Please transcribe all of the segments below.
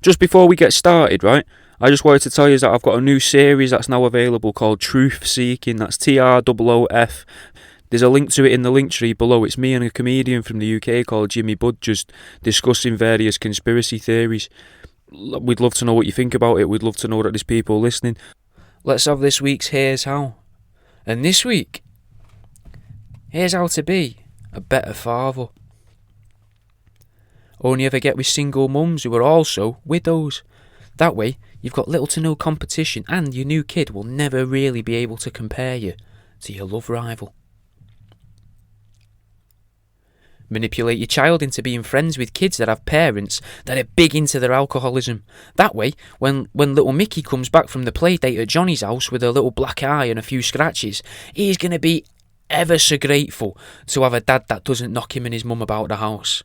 Just before we get started, right, I just wanted to tell you that I've got a new series that's now available called Truth Seeking. That's TROOF. There's a link to it in the link tree below. It's me and a comedian from the UK called Jimmy Budd just discussing various conspiracy theories. We'd love to know what you think about it. We'd love to know that there's people listening. Let's have this week's Here's How. And this week, here's how to be a better father. Only ever get with single mums who are also widows. That way, you've got little to no competition and your new kid will never really be able to compare you to your love rival. Manipulate your child into being friends with kids that have parents that are big into their alcoholism. That way, when little Mickey comes back from the play date at Johnny's house with a little black eye and a few scratches, he's going to be ever so grateful to have a dad that doesn't knock him and his mum about the house.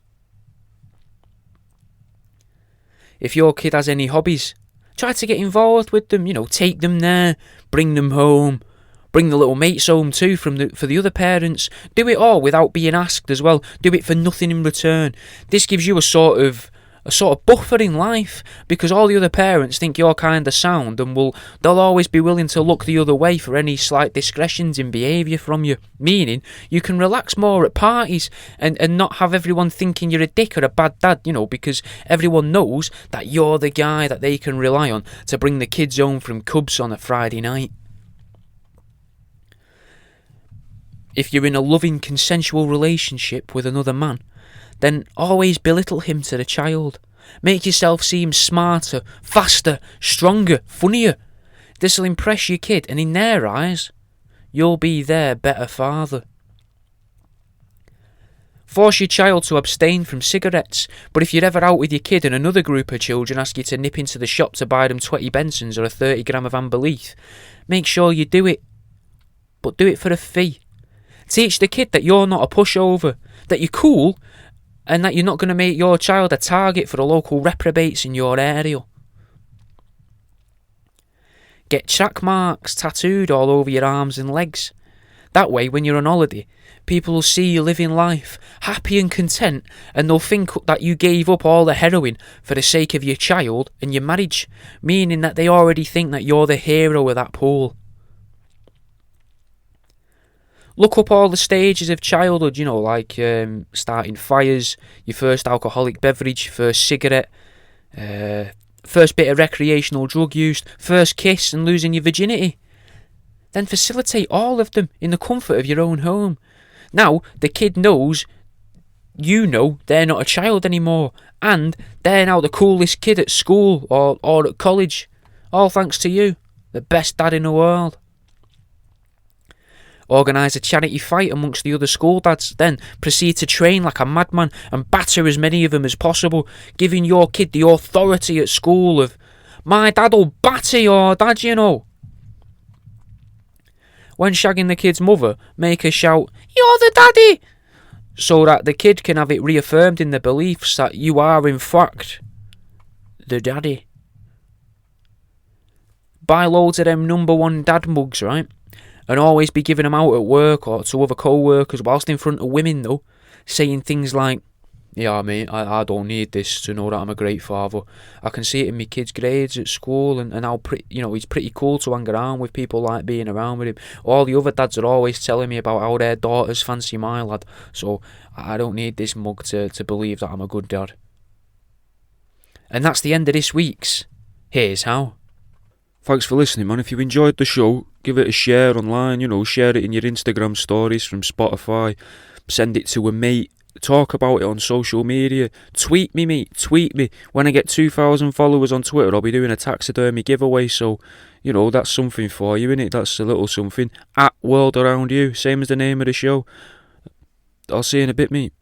If your kid has any hobbies, try to get involved with them, take them there, bring them home. Bring the little mates home too for the other parents. Do it all without being asked as well. Do it for nothing in return. This gives you a sort of buffer in life because all the other parents think you're kind of sound and they'll always be willing to look the other way for any slight discretions in behaviour from you. Meaning you can relax more at parties and not have everyone thinking you're a dick or a bad dad, because everyone knows that you're the guy that they can rely on to bring the kids home from Cubs on a Friday night. If you're in a loving, consensual relationship with another man, then always belittle him to the child. Make yourself seem smarter, faster, stronger, funnier. This'll impress your kid, and in their eyes, you'll be their better father. Force your child to abstain from cigarettes, but if you're ever out with your kid and another group of children ask you to nip into the shop to buy them 20 Bensons or a 30 gram of Amber Leaf, make sure you do it, but do it for a fee. Teach the kid that you're not a pushover, that you're cool, and that you're not going to make your child a target for the local reprobates in your area. Get track marks tattooed all over your arms and legs. That way, when you're on holiday, people will see you living life, happy and content, and they'll think that you gave up all the heroin for the sake of your child and your marriage, meaning that they already think that you're the hero of that pool. Look up all the stages of childhood, like starting fires, your first alcoholic beverage, first cigarette, first bit of recreational drug use, first kiss and losing your virginity. Then facilitate all of them in the comfort of your own home. Now, the kid knows, they're not a child anymore, and they're now the coolest kid at school or at college. All thanks to you, the best dad in the world. Organise a charity fight amongst the other school dads, then proceed to train like a madman and batter as many of them as possible, giving your kid the authority at school of, my dad'll batter your dad, When shagging the kid's mother, make her shout, you're the daddy, so that the kid can have it reaffirmed in the beliefs that you are in fact the daddy. Buy loads of them number one dad mugs, right? And always be giving them out at work or to other co-workers whilst in front of women, though, saying things like, yeah, mate, I don't need this to know that I'm a great father. I can see it in my kids' grades at school and how he's pretty cool to hang around with, people like being around with him. All the other dads are always telling me about how their daughters fancy my lad, so I don't need this mug to believe that I'm a good dad. And that's the end of this week's Here's How. Thanks for listening, man. If you enjoyed the show, give it a share online, share it in your Instagram stories from Spotify, send it to a mate, talk about it on social media, tweet me, mate, tweet me. When I get 2,000 followers on Twitter, I'll be doing a taxidermy giveaway, so, that's something for you, innit? That's a little something. @WorldAroundYou, same as the name of the show. I'll see you in a bit, mate.